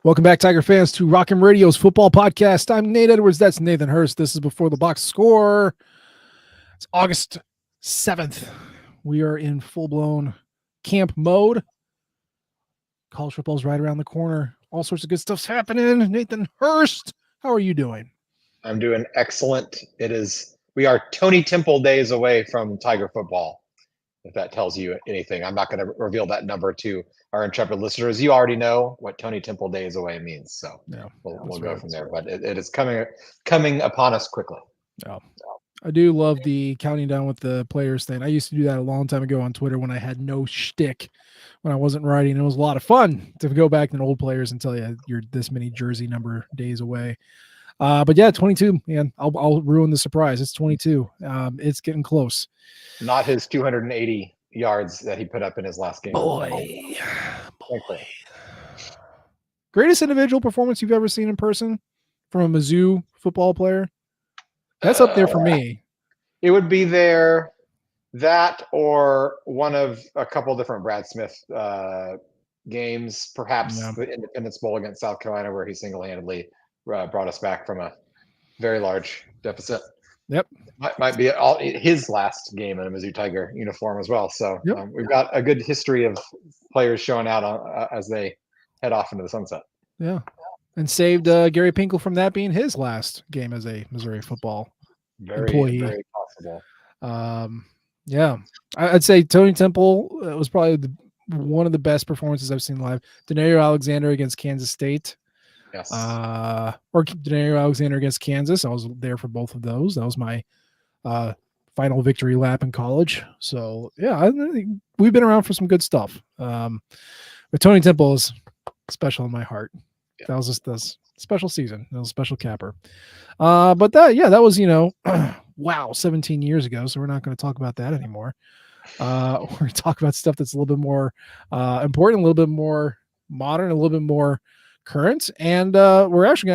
Welcome back, Tiger fans, to Rock'em Radio's football podcast. I'm Nate Edwards. That's Nathan Hurst. This is Before the Box Score. It's August 7th. We are in full-blown camp mode. College football's right around the corner. All sorts of good stuff's happening. Nathan Hurst, how are you doing? I'm doing excellent. We are Tony Temple days away from Tiger football, if that tells you anything. I'm not going to reveal that number to our intrepid listeners. You already know what Tony Temple days away means, so Yeah, we'll go from there. But it is coming upon us quickly. Yeah. I do love the counting down with the players thing. I used to do that a long time ago on Twitter when I had no shtick, when I wasn't writing. It was a lot of fun to go back to old players and tell you you're this many jersey number days away. But yeah, 22, man. I'll ruin the surprise. It's 22. It's getting close. Not his 280 yards that he put up in his last game. Boy. Greatest individual performance you've ever seen in person from a Mizzou football player? That's up there for me. It would be there, that or one of a couple different Brad Smith games, perhaps the Independence Bowl against South Carolina, where he single-handedly brought us back from a very large deficit. Yep. Might be his last game in a Mizzou Tiger uniform as well. So we've got a good history of players showing out as they head off into the sunset. Yeah. And saved Gary Pinkel from that being his last game as a Missouri football employee. Very possible. Yeah. I'd say Tony Temple was probably one of the best performances I've seen live. Denario Alexander against Kansas State. Yes. Or Denario Alexander against Kansas. I was there for both of those. That was my final victory lap in college. So, yeah, we've been around for some good stuff. But Tony Temple is special in my heart. Yeah. That was just this special season. That was a special capper. But that was, wow, 17 years ago. So we're not going to talk about that anymore. We're going to talk about stuff that's a little bit more important, a little bit more modern, a little bit more current. And we're actually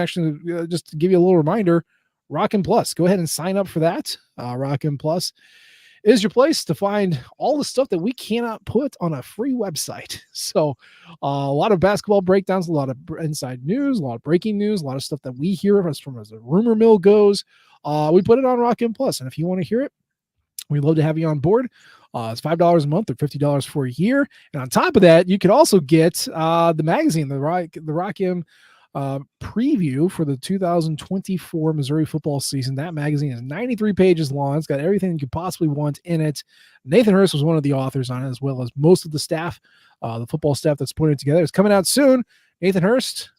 just to give you a little reminder, Rock'em Plus. Go ahead and sign up for that. Rock'em Plus is your place to find all the stuff that we cannot put on a free website. So a lot of basketball breakdowns, a lot of inside news, a lot of breaking news, a lot of stuff that we hear as the rumor mill goes. We put it on Rock'em Plus. And if you want to hear it, we'd love to have you on board. It's $5 a month or $50 for a year. And on top of that, you could also get the magazine, the Rock'em preview for the 2024 Missouri football season. That magazine is 93 pages long. It's got everything you could possibly want in it. Nathan Hurst was one of the authors on it, as well as most of the staff, the football staff that's putting it together. It's coming out soon. Nathan Hurst,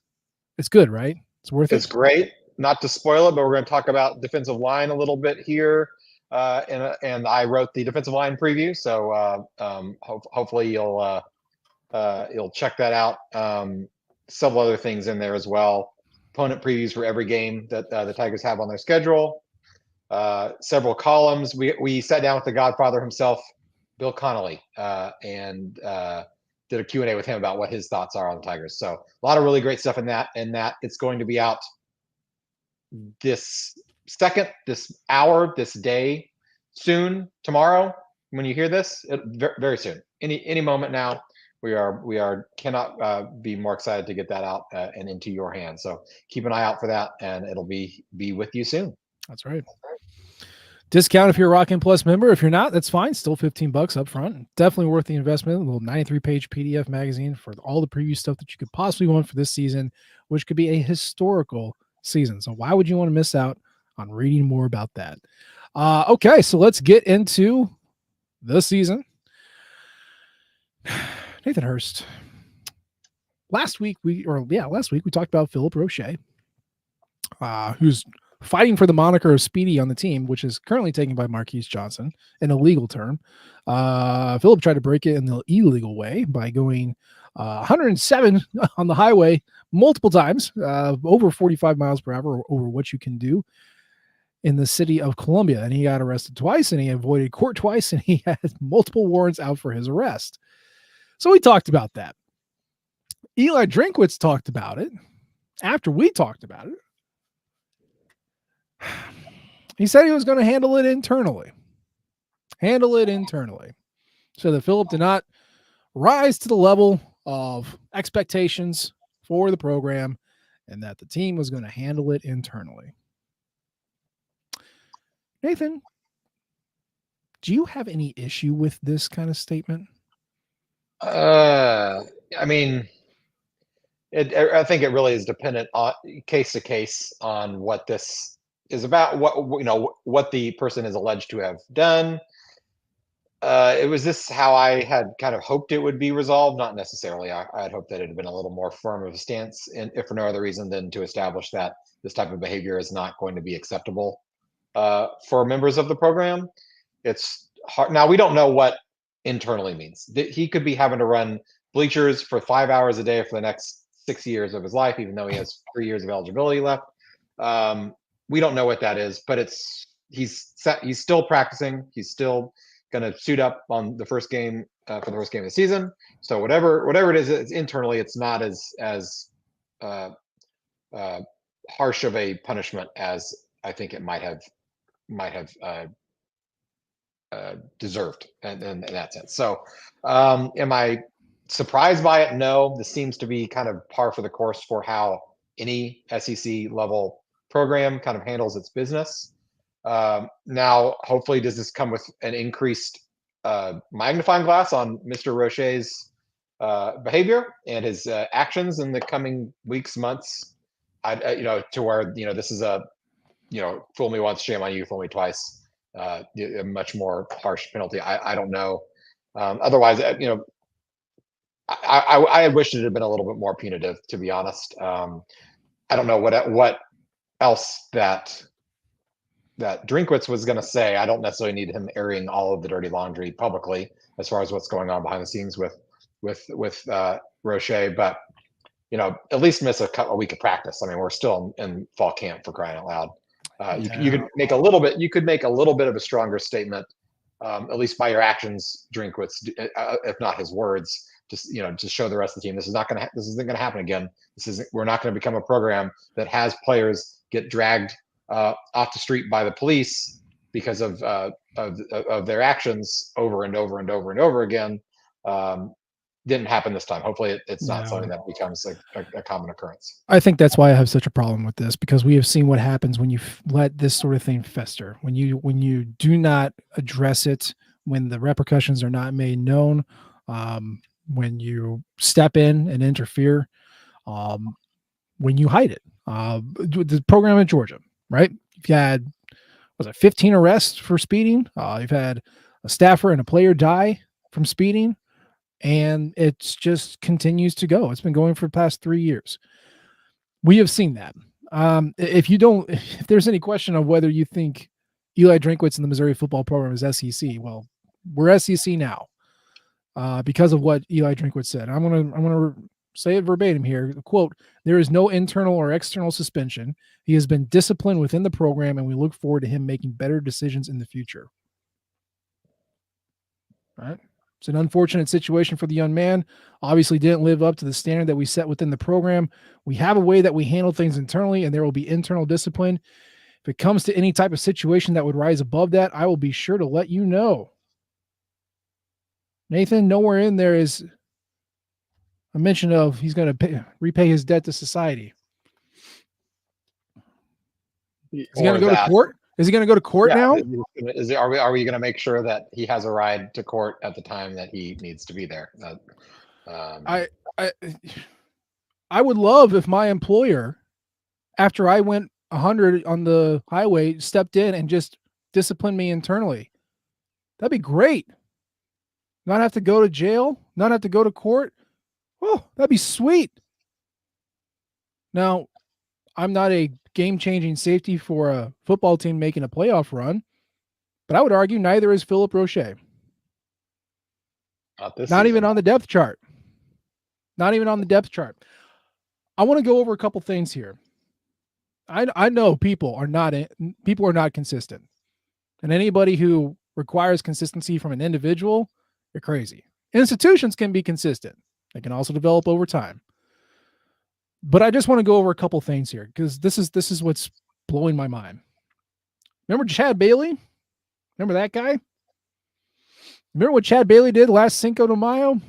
it's good, right? It's worth it. It's great. Not to spoil it, but we're going to talk about defensive line a little bit here. And I wrote the defensive line preview, so hopefully you'll check that out. Several other things in there as well. Opponent previews for every game that the Tigers have on their schedule. Several columns. We sat down with the Godfather himself, Bill Connolly, and did a Q&A with him about what his thoughts are on the Tigers. So a lot of really great stuff in that. And that it's going to be out this second, this hour, this day, soon, tomorrow. When you hear this, very soon, any moment now. We cannot be more excited to get that out and into your hands. So keep an eye out for that, and it'll be with you soon. That's right. Discount if you're a Rock'em Plus member. If you're not, that's fine. Still $15 up front. Definitely worth the investment. A little 93-page PDF magazine for all the preview stuff that you could possibly want for this season, which could be a historical season. So why would you want to miss out on reading more about that? Okay, so let's get into the season. Nathan Hurst. Last week we talked about Philip Rocha, who's fighting for the moniker of Speedy on the team, which is currently taken by Marquise Johnson, an illegal term. Philip tried to break it in the illegal way by going 107 on the highway multiple times, over 45 miles per hour, over what you can do in the city of Columbia. And he got arrested twice, and he avoided court twice, and he had multiple warrants out for his arrest. So we talked about that. Eli Drinkwitz talked about it after we talked about it. He said he was going to handle it internally. So that Philip did not rise to the level of expectations for the program and that the team was going to handle it internally. Nathan, do you have any issue with this kind of statement? I mean, I think it really is dependent on case to case on what this is about, what the person is alleged to have done. It was this how I had kind of hoped it would be resolved? Not necessarily. I had hoped that it had been a little more firm of a stance, and if for no other reason than to establish that this type of behavior is not going to be acceptable for members of the program. It's hard. Now, we don't know what internally means. He could be having to run bleachers for 5 hours a day for the next 6 years of his life, even though he has 3 years of eligibility left. We don't know what that is, but he's still practicing. He's still going to suit up on the first game for the first game of the season. So whatever it is, it's internally, it's not as harsh of a punishment as I think it might have deserved in that sense. So am I surprised by it? No. This seems to be kind of par for the course for how any SEC level program kind of handles its business. Now, hopefully, does this come with an increased magnifying glass on Mr. Rocha's behavior and his actions in the coming weeks, months? To where this is a fool me once, shame on you, fool me twice. A much more harsh penalty. I don't know. Otherwise, I wish it had been a little bit more punitive, to be honest. I don't know what else that Drinkwitz was going to say. I don't necessarily need him airing all of the dirty laundry publicly as far as what's going on behind the scenes with Rocha, but at least miss a week of practice. I mean, we're still in fall camp, for crying out loud. You could make a little bit. You could make a little bit of a stronger statement, at least by your actions, Drinkwitz, if not his words. Just just show the rest of the team this isn't going to happen again. We're not going to become a program that has players get dragged off the street by the police because of their actions over and over and over and over again. Didn't happen this time. Hopefully it's not something that becomes a common occurrence. I think that's why I have such a problem with this, because we have seen what happens when you let this sort of thing fester, when you do not address it, when the repercussions are not made known, when you step in and interfere, when you hide it. The program in Georgia, right? You've had, 15 arrests for speeding. You've had a staffer and a player die from speeding. And it just continues to go. It's been going for the past 3 years. We have seen that. If there's any question of whether you think Eli Drinkwitz in the Missouri football program is SEC, well, we're SEC now because of what Eli Drinkwitz said. I'm gonna say it verbatim here. Quote: "There is no internal or external suspension. He has been disciplined within the program, and we look forward to him making better decisions in the future." All right. It's an unfortunate situation for the young man. Obviously didn't live up to the standard that we set within the program. We have a way that we handle things internally, and there will be internal discipline. If it comes to any type of situation that would rise above that, I will be sure to let you know. Nathan, nowhere in there is a mention of he's going to repay his debt to society. Is he going to go to court? Is he going to go to court now? Are we going to make sure that he has a ride to court at the time that he needs to be there? I would love if my employer, after I went 100 on the highway, stepped in and just disciplined me internally. That'd be great. Not have to go to jail, not have to go to court. Oh, that'd be sweet. Now, I'm not a game-changing safety for a football team making a playoff run, but I would argue neither is Philip Rocha. Not even on the depth chart. Not even on the depth chart. I want to go over a couple things here. I know people are not consistent, and anybody who requires consistency from an individual, you're crazy. Institutions can be consistent. They can also develop over time. But I just want to go over a couple things here, because this is what's blowing my mind. Remember Chad Bailey? Remember that guy? Remember what Chad Bailey did last Cinco de Mayo?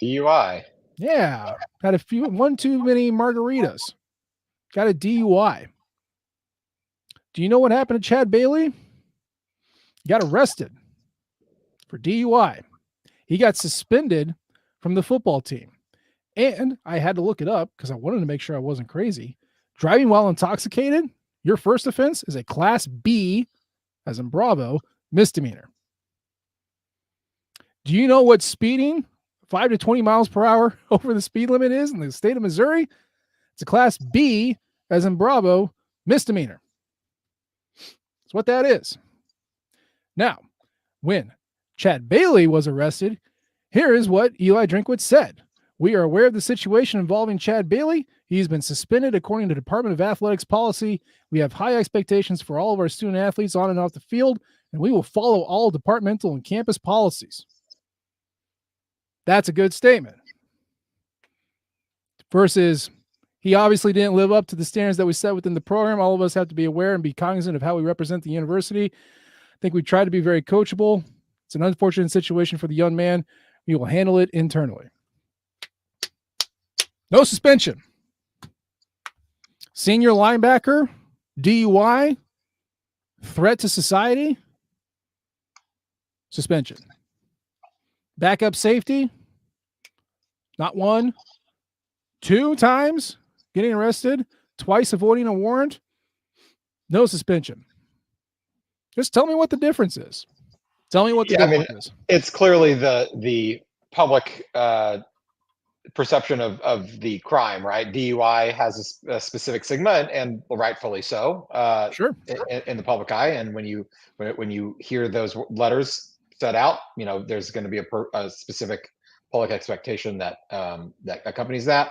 DUI. Yeah. Had one too many margaritas. Got a DUI. Do you know what happened to Chad Bailey? He got arrested for DUI. He got suspended from the football team. And I had to look it up because I wanted to make sure I wasn't crazy. Driving while intoxicated, your first offense is a Class B, as in Bravo, misdemeanor. Do you know what speeding 5 to 20 miles per hour over the speed limit is in the state of Missouri? It's a Class B, as in Bravo, misdemeanor. That's what that is. Now, when Chad Bailey was arrested, here is what Eli Drinkwitz said. We are aware of the situation involving Chad Bailey. He's been suspended according to Department of Athletics policy. We have high expectations for all of our student athletes on and off the field, and we will follow all departmental and campus policies. That's a good statement. Versus, he obviously didn't live up to the standards that we set within the program. All of us have to be aware and be cognizant of how we represent the university. I think we try to be very coachable. It's an unfortunate situation for the young man. We will handle it internally. No suspension. Senior linebacker, DUI, threat to society, suspension. Backup safety, not 1, 2 times getting arrested, twice avoiding a warrant, no suspension. Just tell me what the difference is. Tell me what the difference is. It's clearly the public perception of the crime, right? DUI has a specific stigma, and rightfully so. Sure. In the public eye, and when you hear those letters set out, there's going to be a specific public expectation that that accompanies that.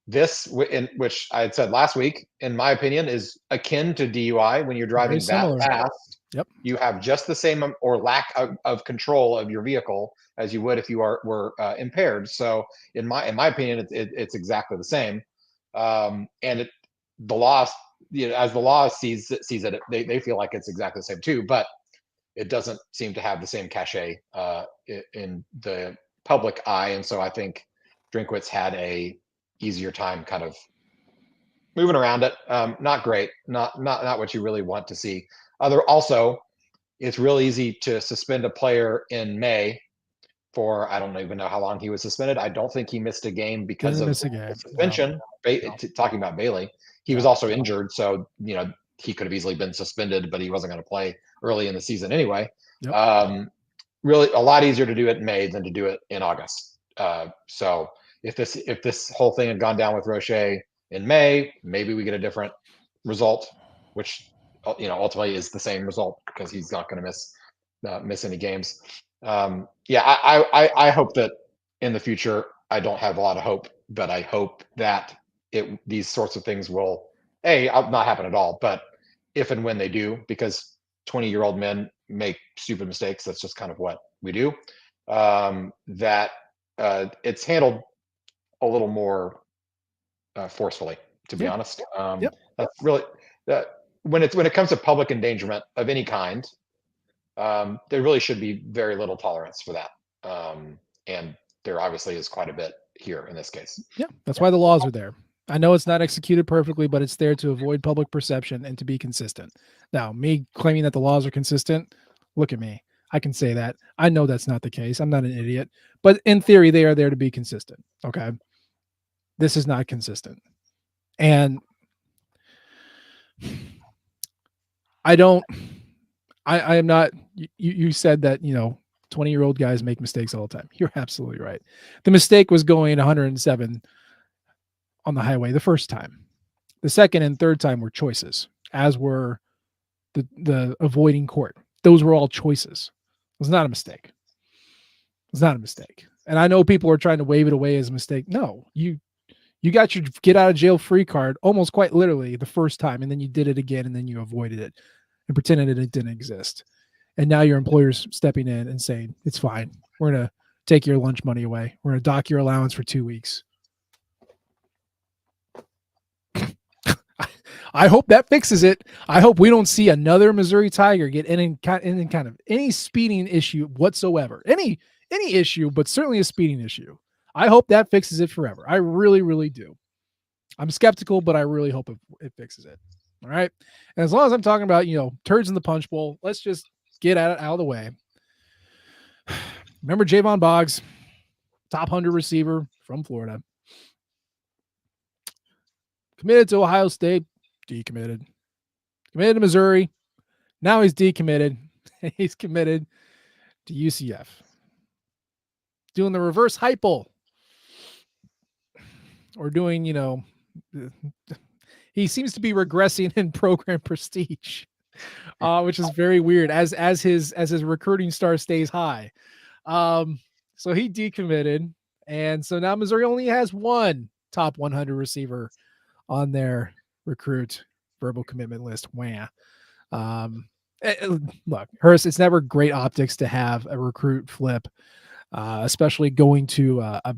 This, which I had said last week, in my opinion, is akin to DUI. When you're driving that fast, yep, you have just the same or lack of control of your vehicle as you would if you were impaired. So, in my opinion, it's exactly the same. And the law, as the law sees it, they feel like it's exactly the same too. But it doesn't seem to have the same cachet in the public eye, and so I think Drinkwitz had a easier time kind of moving around it. Not great, not what you really want to see. Also, it's real easy to suspend a player in May for, I don't even know how long he was suspended. I don't think he missed a game because of suspension. No. Talking about Bailey, he was also injured, so he could have easily been suspended, but he wasn't going to play early in the season anyway. Yep. Really, a lot easier to do it in May than to do it in August. So if this whole thing had gone down with Rocha in May, maybe we get a different result, which ultimately is the same result because he's not going to miss any games. I hope that in the future, I don't have a lot of hope, but I hope that these sorts of things will not happen at all. But if and when they do, because 20-year-old men make stupid mistakes, that's just kind of what we do. That it's handled a little more forcefully, to be honest. That's really when it comes to public endangerment of any kind, there really should be very little tolerance for that. And there obviously is quite a bit here in this case. Yeah, that's why the laws are there. I know it's not executed perfectly, but it's there to avoid public perception and to be consistent. Now, me claiming that the laws are consistent, look at me. I can say that. I know that's not the case. I'm not an idiot. But in theory, they are there to be consistent. Okay? This is not consistent. And I am not, you said that, 20-year-old guys make mistakes all the time. You're absolutely right. The mistake was going 107 on the highway the first time. The second and third time were choices, as were the avoiding court. Those were all choices. It was not a mistake. It was not a mistake. And I know people are trying to wave it away as a mistake. No, you got your get out of jail free card almost quite literally the first time, and then you did it again, and then you avoided it and pretended it didn't exist. And now your employer's stepping in and saying, it's fine. We're going to take your lunch money away. We're going to dock your allowance for 2 weeks. I hope that fixes it. I hope we don't see another Missouri Tiger get any kind of speeding issue whatsoever. Any issue, but certainly a speeding issue. I hope that fixes it forever. I really, really do. I'm skeptical, but I really hope it fixes it. All right. And as long as I'm talking about, turds in the punch bowl, let's just get out of the way. Remember Javon Bogs, top 100 receiver from Florida. Committed to Ohio State, decommitted. Committed to Missouri. Now he's decommitted. He's committed to UCF. Doing the reverse hypo. Or doing, he seems to be regressing in program prestige, which is very weird as his recruiting star stays high. So he decommitted, and so now Missouri only has one top 100 receiver on their recruit verbal commitment list. Wah. Look, Hurst, it's never great optics to have a recruit flip, especially going to a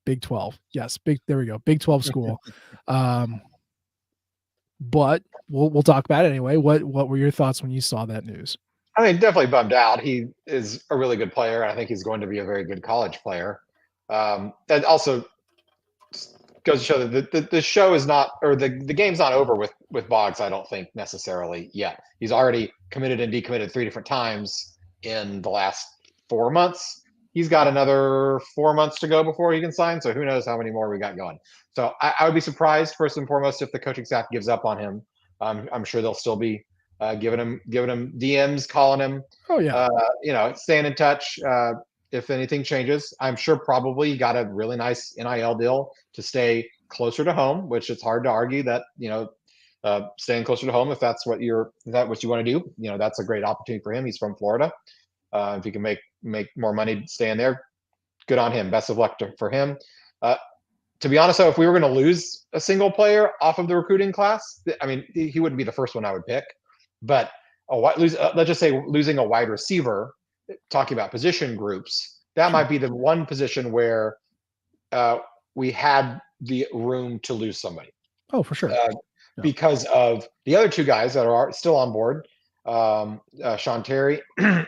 Big 12. Yes, there we go. Big 12 school. But we'll talk about it anyway. What were your thoughts when you saw that news? I mean, definitely bummed out. He is a really good player, and I think he's going to be a very good college player. And also goes to show that the show is not, or the game's not over with Boggs, I don't think necessarily yet. He's already committed and decommitted 3 different times in the last 4 months. He's got another 4 months to go before he can sign. So who knows how many more we got going. So I would be surprised, first and foremost, if the coaching staff gives up on him. I'm sure they'll still be giving him DMs, calling him. Oh yeah. Staying in touch. If anything changes, I'm sure probably you got a really nice NIL deal to stay closer to home, which it's hard to argue that, staying closer to home, if that's what you want to do, that's a great opportunity for him. He's from Florida. If he can make more money staying there, good on him. Best of luck for him. To be honest, though, if we were going to lose a single player off of the recruiting class, I mean, he wouldn't be the first one I would pick. But let's just say losing a wide receiver, talking about position groups, that might be the one position where we had the room to lose somebody. Oh, for sure. Because of the other 2 guys that are still on board, Sean Terry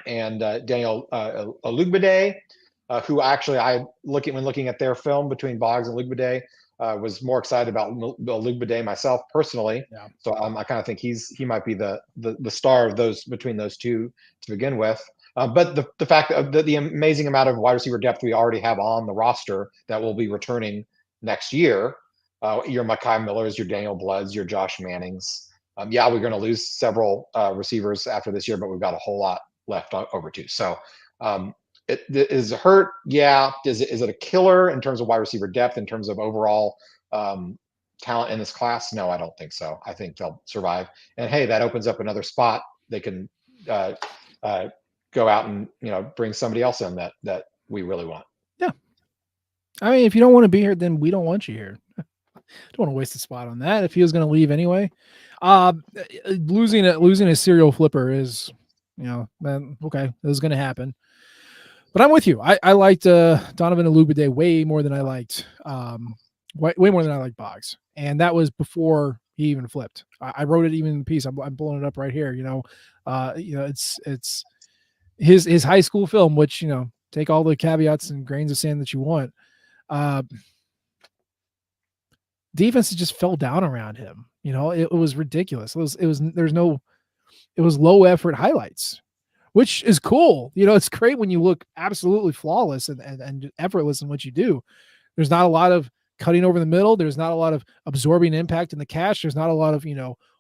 and Daniel Olugbade, who actually when looking at their film between Boggs and Olugbade, was more excited about Olugbade myself personally. Yeah. So I kind of think he might be the star of those between those 2 to begin with. But the fact of the amazing amount of wide receiver depth we already have on the roster that will be returning next year, your Mekhi Millers, your Daniel Bloods, your Josh Mannings. We're going to lose several receivers after this year, but we've got a whole lot left over too. So is it hurt? Yeah. Is it a killer in terms of wide receiver depth, in terms of overall talent in this class? No, I don't think so. I think they'll survive. And hey, that opens up another spot. They can go out and bring somebody else in that we really want. Yeah. I mean, if you don't want to be here, then we don't want you here. Don't want to waste a spot on that if he was going to leave anyway. Losing a serial flipper is, okay, this is going to happen. But I'm with you. I liked Donovan Olugbade way more than I liked way more than I liked Boggs, and that was before he even flipped. I wrote it even in the piece. I'm pulling it up right here. It's his high school film, which take all the caveats and grains of sand that you want. Defense just fell down around him. It was ridiculous. It was low effort highlights, which is cool. It's great when you look absolutely flawless and effortless in what you do. There's not a lot of cutting over the middle. There's not a lot of absorbing impact in the catch. There's not a lot of,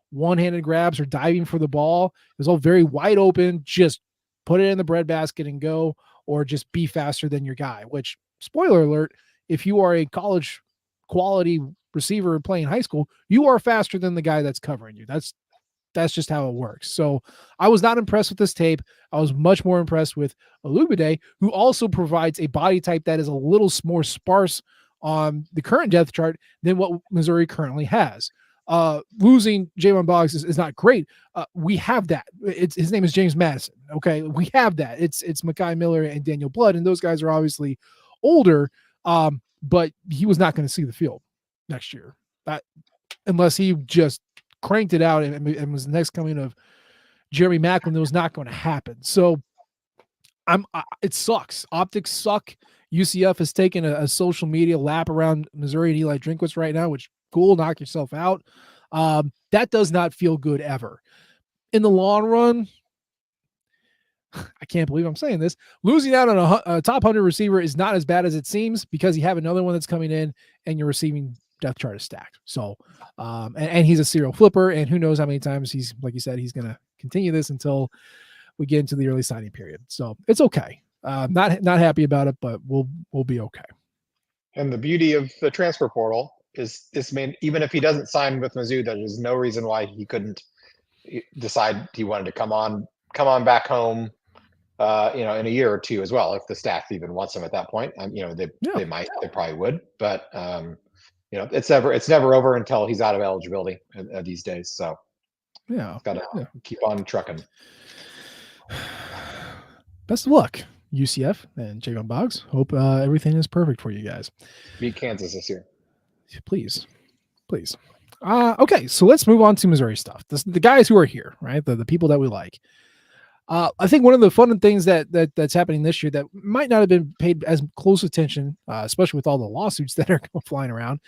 one-handed grabs or diving for the ball. It was all very wide open. Just put it in the breadbasket and go, or just be faster than your guy, which, spoiler alert, if you are a college quality receiver playing high school, you are faster than the guy that's covering you. That's just how it works. So I was not impressed with this tape. I was much more impressed with Olugbade, who also provides a body type that is a little more sparse on the current depth chart than what Missouri currently has. Losing Javon Boggs is not great. We have that. His name is James Madison. Okay. We have that. It's Mekhi Miller and Daniel Blood, and those guys are obviously older. But he was not going to see the field next year, unless he just cranked it out and was the next coming of Jeremy Maclin. That was not going to happen. So it sucks. Optics suck. UCF has taken a social media lap around Missouri and Eli Drinkwitz right now, which cool, knock yourself out. That does not feel good ever. In the long run, I can't believe I'm saying this. Losing out on a top 100 receiver is not as bad as it seems because you have another one that's coming in and your receiving depth chart is stacked. So, and he's a serial flipper, and who knows how many times he's, like you said, he's going to continue this until we get into the early signing period. So it's okay. Not happy about it, but we'll be okay. And the beauty of the transfer portal is this man, even if he doesn't sign with Mizzou, there's no reason why he couldn't decide he wanted to come on back home, in a year or two as well, if the staff even wants him at that point. They probably would, but it's never over until he's out of eligibility these days. So gotta keep on trucking. Best of luck, UCF and Javon Bogs. Hope everything is perfect for you guys. Beat Kansas this year. Please. Okay, so let's move on to Missouri stuff. The guys who are here, right? The people that we like. I think one of the fun things that's happening this year that might not have been paid as close attention, especially with all the lawsuits that are flying around,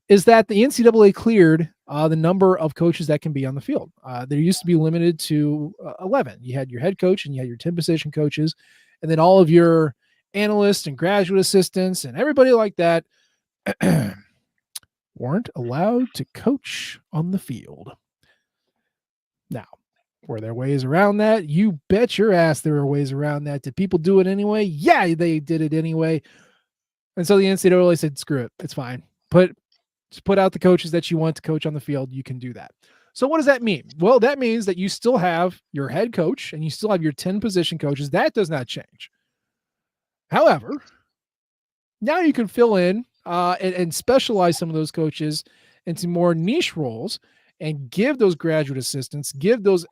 is that the NCAA cleared the number of coaches that can be on the field. There used to be limited to 11. You had your head coach and you had your 10 position coaches, and then all of your analysts and graduate assistants and everybody like that weren't allowed to coach on the field. Now, were there ways around that? You bet your ass there were ways around that. Did people do it anyway? Yeah, they did it anyway. And so the NCAA said, screw it. It's fine. Just put out the coaches that you want to coach on the field. You can do that. So what does that mean? Well, that means that you still have your head coach and you still have your 10 position coaches. That does not change. However, now you can fill in and specialize some of those coaches into more niche roles and give those graduate assistants, give those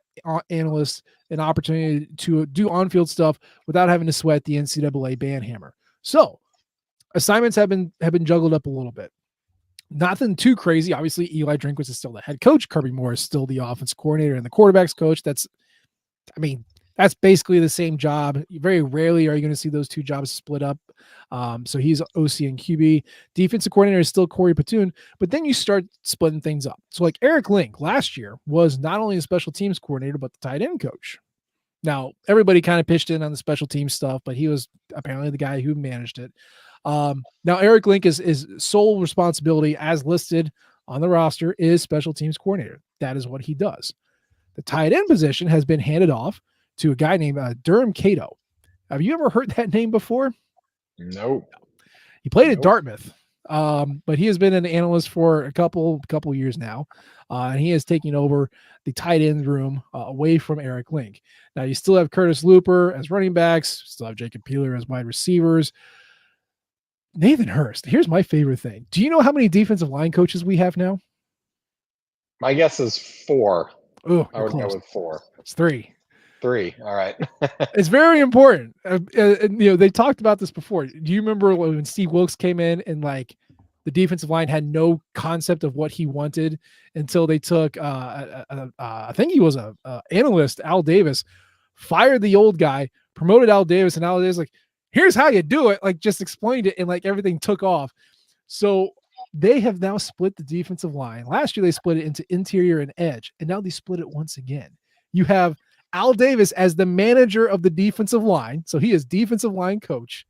analysts an opportunity to do on-field stuff without having to sweat the NCAA ban hammer. So assignments have been juggled up a little bit. Nothing too crazy. Obviously, Eli Drinkwitz is still the head coach. Kirby Moore is still the offense coordinator and the quarterback's coach. That's basically the same job. Very rarely are you going to see those two jobs split up. So he's OC and QB. Defensive coordinator is still Corey Patoon, but then you start splitting things up. So like Eric Link last year was not only a special teams coordinator, but the tight end coach. Now, everybody kind of pitched in on the special team stuff, but he was apparently the guy who managed it. Now Eric Link is sole responsibility as listed on the roster is special teams coordinator. That is what he does. The tight end position has been handed off to a guy named Durham Cato. Have you ever heard that name before? Nope. He played at Dartmouth, but he has been an analyst for a couple years now, and he is taking over the tight end room away from Eric Link. Now you still have Curtis Looper as running backs, still have Jacob Peeler as wide receivers. Nathan Hurst. Here's my favorite thing. Do you know how many defensive line coaches we have now? My guess is 4. Oh, I would go with 4. It's 3. 3. All right. It's very important. They talked about this before. Do you remember when Steve Wilkes came in and like the defensive line had no concept of what he wanted until they took, I think he was a analyst, Al Davis, fired the old guy, promoted Al Davis, and Al Davis like, here's how you do it. Like just explained it and like everything took off. So they have now split the defensive line. Last year, they split it into interior and edge, and now they split it once again. You have Al Davis as the manager of the defensive line. So he is defensive line coach.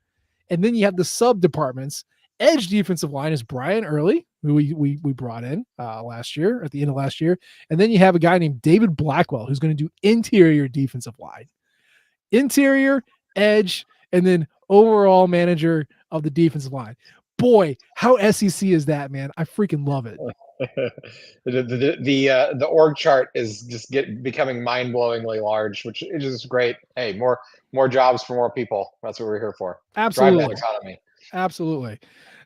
And then you have the sub departments. Edge defensive line is Brian Early, who we brought in last year, at the end of last year. And then you have a guy named David Blackwell, who's going to do interior defensive line. Interior, edge, and then overall manager of the defensive line. Boy, how SEC is that, man? I freaking love it. The org chart is just becoming mind-blowingly large, which is just great. Hey, more jobs for more people. That's what we're here for. Absolutely. Drive that economy. Absolutely.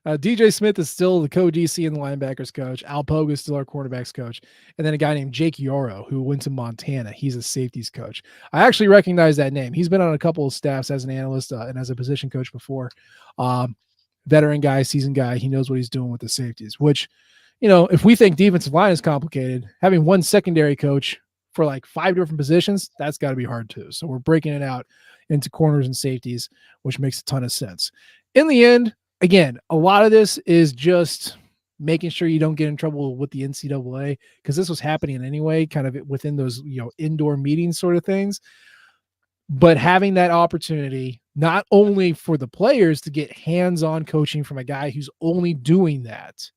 DJ Smith is still the co-DC and the linebackers coach. Al Pogue is still our quarterbacks coach. And then a guy named Jake Yoro, who went to Montana. He's a safeties coach. I actually recognize that name. He's been on a couple of staffs as an analyst and as a position coach before. Veteran guy, seasoned guy. He knows what he's doing with the safeties, which, if we think defensive line is complicated, having one secondary coach for like 5 different positions, that's got to be hard too. So we're breaking it out into corners and safeties, which makes a ton of sense. in the end, again, a lot of this is just making sure you don't get in trouble with the NCAA, because this was happening anyway, kind of within those, indoor meetings sort of things. But having that opportunity, not only for the players to get hands-on coaching from a guy who's only doing that,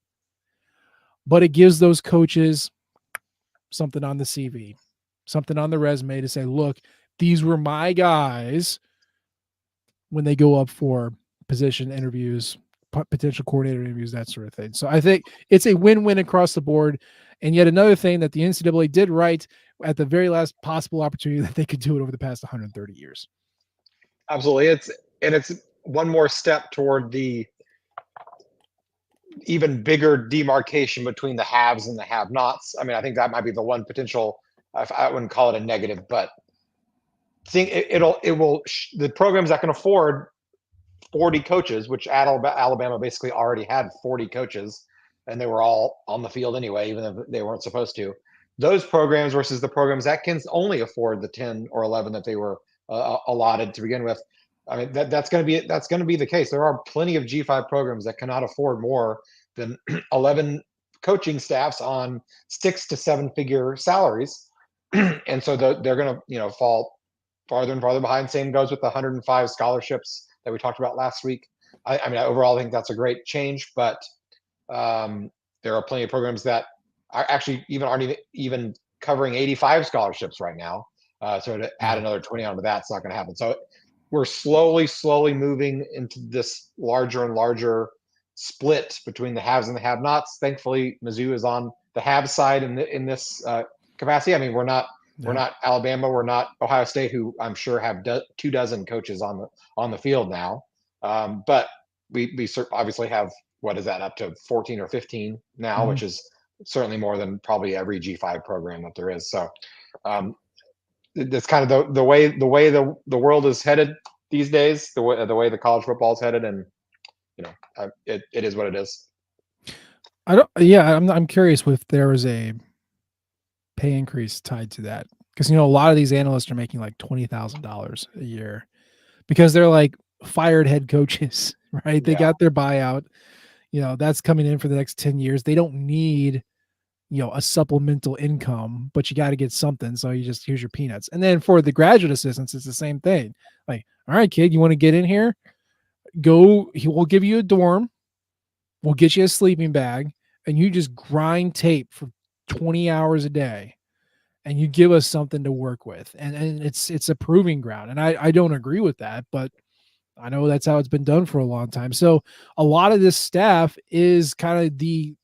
but it gives those coaches something on the CV, something on the resume to say, look, these were my guys when they go up for position interviews, potential coordinator interviews, that sort of thing. So I think it's a win-win across the board. And yet another thing that the NCAA did right at the very last possible opportunity that they could do it over the past 130 years. Absolutely. It's one more step toward the even bigger demarcation between the haves and the have-nots. I mean, I think that might be the one potential, I wouldn't call it a negative, but the programs that can afford 40 coaches, which Alabama basically already had 40 coaches, and they were all on the field anyway, even if they weren't supposed to. Those programs versus the programs that can only afford the 10 or 11 that they were allotted to begin with. I mean, that's going to be the case. There are plenty of G5 programs that cannot afford more than 11 coaching staffs on 6 to 7 figure salaries, and so they're going to fall farther and farther behind. Same goes with the 105 scholarships that we talked about last week. I mean, overall, I think that's a great change, but there are plenty of programs that are actually aren't even covering 85 scholarships right now. So to add another 20 onto that, it's not going to happen. So we're slowly moving into this larger and larger split between the haves and the have-nots. Thankfully, Mizzou is on the have side in this capacity. I mean, we're not Alabama, we're not Ohio State, who I'm sure have 24 coaches on the field now. But we obviously have, what is that, up to 14 or 15 now, Mm-hmm. which is certainly more than probably every G5 program that there is. So that's kind of the way the world is headed these days, the way the college football is headed, and it is what it is. I'm curious if there was a pay increase tied to that, because a lot of these analysts are making like $20,000 a year because they're like fired head coaches, right? They got their buyout. That's coming in for the next 10 years. They don't need a supplemental income, but you got to get something. So here's your peanuts. And then for the graduate assistants, it's the same thing. Like, all right, kid, you want to get in here? We'll give you a dorm. We'll get you a sleeping bag, and you just grind tape for 20 hours a day, and you give us something to work with. And it's a proving ground. And I don't agree with that, but I know that's how it's been done for a long time. So a lot of this staff is kind of the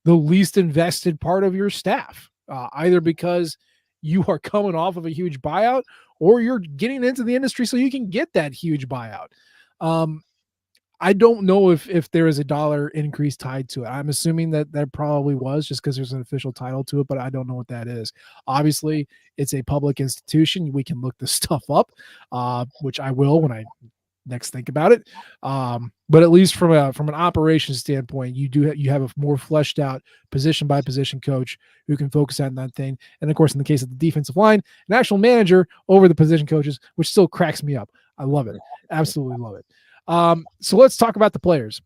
least invested part of your staff, either because you are coming off of a huge buyout or you're getting into the industry so you can get that huge buyout. I don't know if there is a dollar increase tied to it. I'm assuming that probably was, just because there's an official title to it, but I don't know what that is. Obviously, it's a public institution. We can look this stuff up, which I will when I next think about it. But at least from an operations standpoint, you have a more fleshed out position by position coach who can focus on that thing. And of course, in the case of the defensive line, an actual manager over the position coaches, which still cracks me up. I love it. Absolutely love it. So let's talk about the players.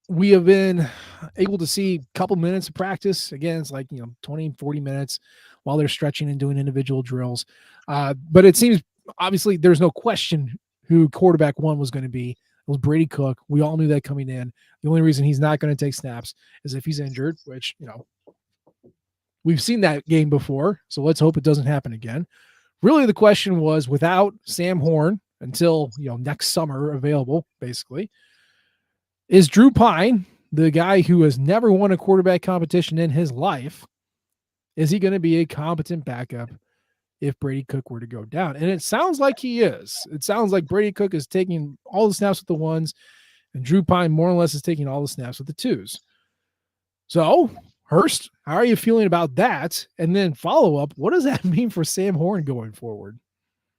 We have been able to see a couple minutes of practice. Again, it's like 20, 40 minutes while they're stretching and doing individual drills. But it seems obviously there's no question who quarterback one was going to be. It was Brady Cook. We all knew that coming in. The only reason he's not going to take snaps is if he's injured, which, we've seen that game before. So let's hope it doesn't happen again. Really, the question was, without Sam Horn until, next summer available, basically, is Drew Pine, the guy who has never won a quarterback competition in his life, is he going to be a competent backup if Brady Cook were to go down? And it sounds like he is. It sounds like Brady Cook is taking all the snaps with the ones, and Drew Pine more or less is taking all the snaps with the twos. So, Hurst, how are you feeling about that? And then follow up, what does that mean for Sam Horn going forward?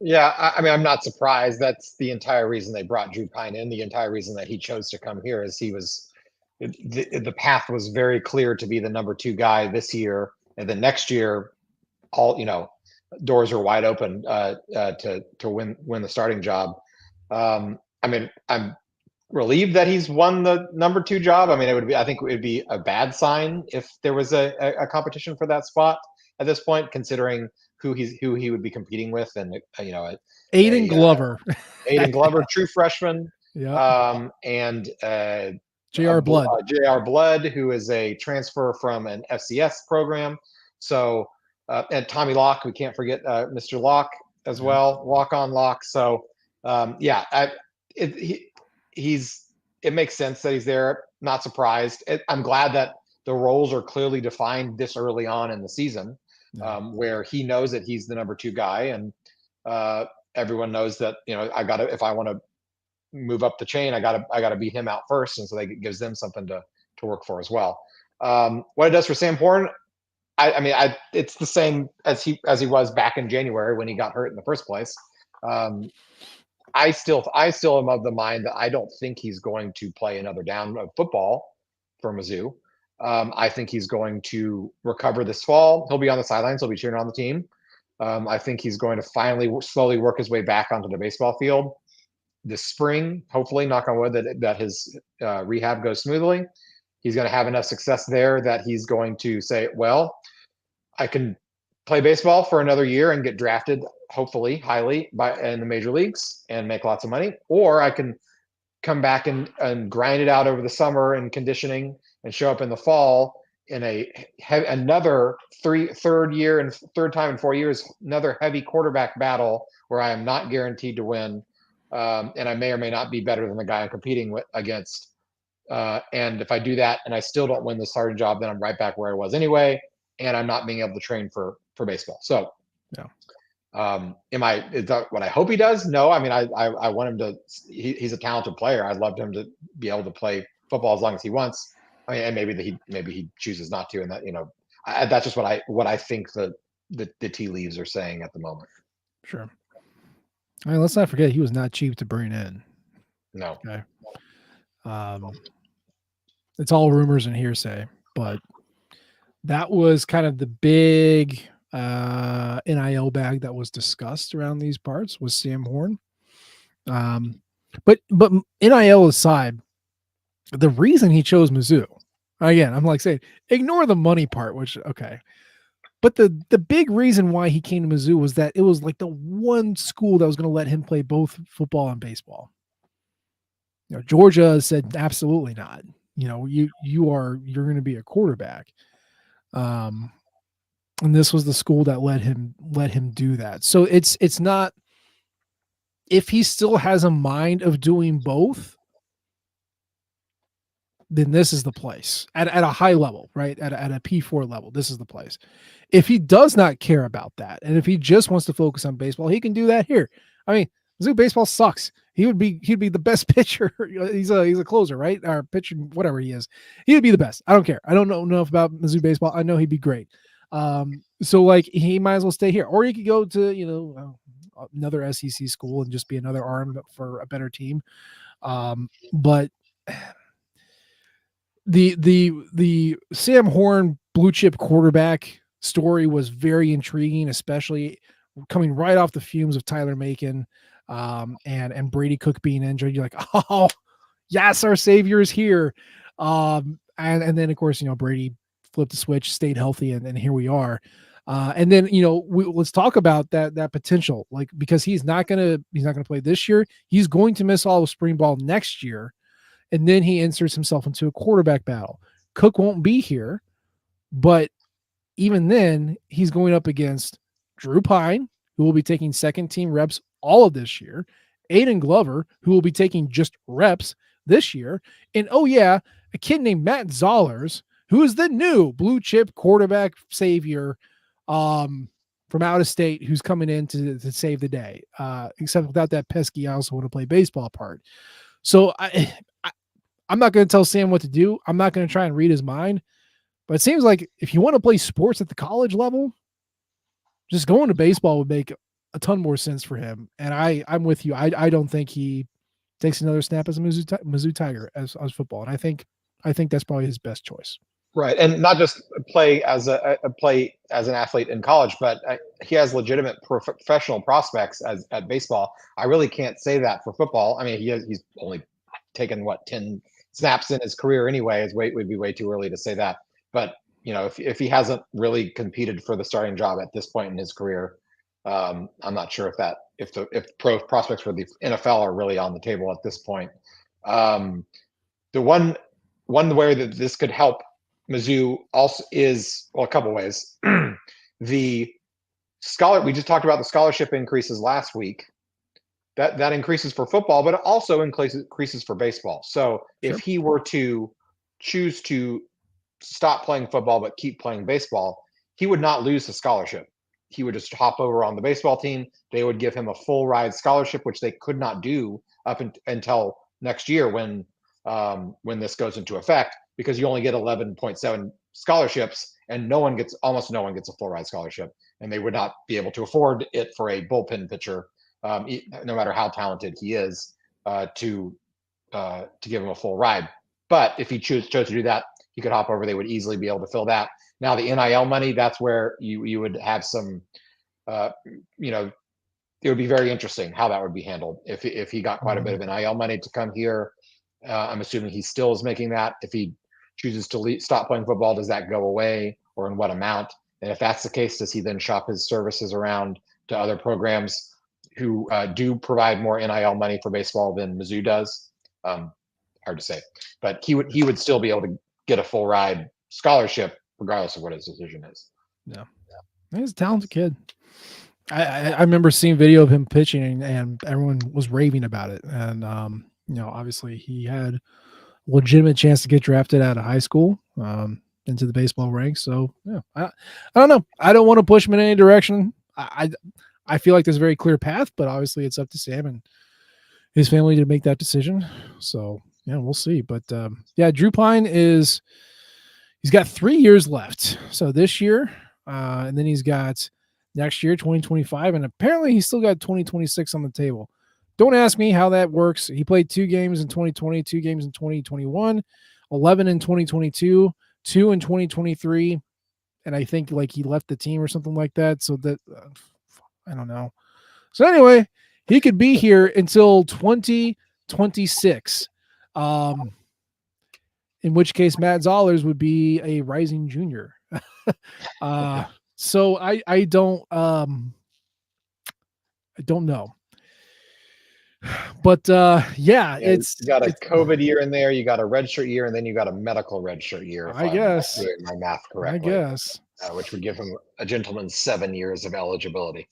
Yeah, I mean, I'm not surprised. That's the entire reason they brought Drew Pine in. The entire reason that he chose to come here is the path was very clear to be the number 2 guy this year, and then next year, all doors are wide open to win the starting job. I mean, I'm relieved that he's won the number 2 job. I mean, I think it would be a bad sign if there was a competition for that spot at this point, considering who he would be competing with, and Aiden Glover. Aiden Glover, true freshman, Yeah. and J.R. Blood. J.R. Blood, who is a transfer from an FCS program. So, and Tommy Locke, we can't forget Mr. Locke as well, walk-on Locke. So, it makes sense that he's there. Not surprised. I'm glad that the roles are clearly defined this early on in the season, where he knows that he's the number 2 guy, and everyone knows that if I want to move up the chain, I gotta beat him out first, and so that gives them something to work for as well. What it does for Sam Horn, I mean, it's the same as he was back in January when he got hurt in the first place. I still am of the mind that I don't think he's going to play another down of football for Mizzou. I think he's going to recover this fall. He'll be on the sidelines. He'll be cheering on the team. I think he's going to finally slowly work his way back onto the baseball field this spring. Hopefully, knock on wood, that his rehab goes smoothly. He's going to have enough success there that he's going to say, well, I can play baseball for another year and get drafted, hopefully highly in the major leagues and make lots of money, or I can come back and grind it out over the summer and conditioning and show up in the fall in another third time in 4 years, another heavy quarterback battle where I am not guaranteed to win. And I may or may not be better than the guy I'm competing against. And if I do that and I still don't win the starting job, then I'm right back where I was anyway, and I'm not being able to train for baseball. So, is that what I hope he does? No, I mean, I want him to. He's a talented player. I'd love him to be able to play football as long as he wants. I mean, and maybe he chooses not to, and that that's just what I think the tea leaves are saying at the moment. Sure. I mean, let's not forget he was not cheap to bring in. No. Okay. It's all rumors and hearsay, but that was kind of the big NIL bag that was discussed around these parts was Sam Horn. But NIL aside, the reason he chose Mizzou, again, I'm like saying, ignore the money part, which okay. But the big reason why he came to Mizzou was that it was like the one school that was going to let him play both football and baseball. Georgia said absolutely not. You're going to be a quarterback. And this was the school that let him do that. So it's not, if he still has a mind of doing both, then this is the place at a high level, right? At a P4 level, this is the place. If he does not care about that, and if he just wants to focus on baseball, he can do that here. I mean, Mizzou baseball sucks. He'd be the best pitcher. He's a closer, right? Or pitcher, whatever he is. He would be the best. I don't care. I don't know enough about Mizzou baseball. I know he'd be great. So like he might as well stay here, or he could go to another SEC school and just be another arm for a better team. But the Sam Horn blue chip quarterback story was very intriguing, especially coming right off the fumes of Tyler Macon and Brady Cook being injured. You're like, oh yes, our savior is here. And then of course, Brady flipped the switch, stayed healthy, and here we are. And then let's talk about that potential, like, because he's not gonna play this year. He's going to miss all of spring ball next year, and then he inserts himself into a quarterback battle. Cook won't be here, but even then, he's going up against Drew Pine, who will be taking second team reps all of this year, Aiden Glover, who will be taking just reps this year, and a kid named Matt Zollers, who is the new blue chip quarterback savior from out of state, who's coming in to save the day, except without that pesky I also want to play baseball part. So I'm not going to tell Sam what to do. I'm not going to try and read his mind. But it seems like if you want to play sports at the college level, just going to baseball would make a ton more sense for him. And I'm with you. I don't think he takes another snap as a Mizzou Tiger as football. And I think that's probably his best choice. Right, and not just play as an athlete in college, but he has legitimate professional prospects at baseball. I really can't say that for football. I mean, he's only taken 10 snaps in his career anyway. Would be way too early to say that. But if he hasn't really competed for the starting job at this point in his career, I'm not sure if pro prospects for the NFL are really on the table at this point. The one way that this could help Mizzou also is, well, a couple ways. We just talked about the scholarship increases last week. That increases for football, but it also increases for baseball. So if he were to choose to stop playing football but keep playing baseball, he would not lose the scholarship. He would just hop over on the baseball team. They would give him a full ride scholarship, which they could not do until next year when this goes into effect, because you only get 11.7 scholarships and almost no one gets a full ride scholarship, and they would not be able to afford it for a bullpen pitcher, no matter how talented he is, to give him a full ride. But if he chose to do that, he could hop over. They would easily be able to fill that. Now the NIL money, that's where you would have some, it would be very interesting how that would be handled. If he got quite a bit of NIL money to come here, I'm assuming he still is making that. If he chooses to stop playing football, does that go away, or in what amount? And if that's the case, does he then shop his services around to other programs who do provide more NIL money for baseball than Mizzou does? Hard to say, but he would still be able to get a full ride scholarship regardless of what his decision is. Yeah. He's a talented kid. I remember seeing video of him pitching, and everyone was raving about it. And obviously he had a legitimate chance to get drafted out of high school into the baseball ranks. So yeah, I don't know. I don't want to push him in any direction. I feel like there's a very clear path, but obviously it's up to Sam and his family to make that decision. So yeah, we'll see. But Drew Pine he's got 3 years left. So this year, and then he's got next year, 2025, and apparently he's still got 2026 on the table. Don't ask me how that works. He played 2 games in 2020, 2 games in 2021, 11 in 2022, 2 in 2023, and I think like he left the team or something like that. So that I don't know. So anyway, he could be here until 2026. In which case Matt Zollers would be a rising junior. So I don't know. But it's you got a COVID year in there, you got a redshirt year, and then you got a medical redshirt year. I guess doing my math correctly. I guess. Which would give him a gentleman's 7 years of eligibility.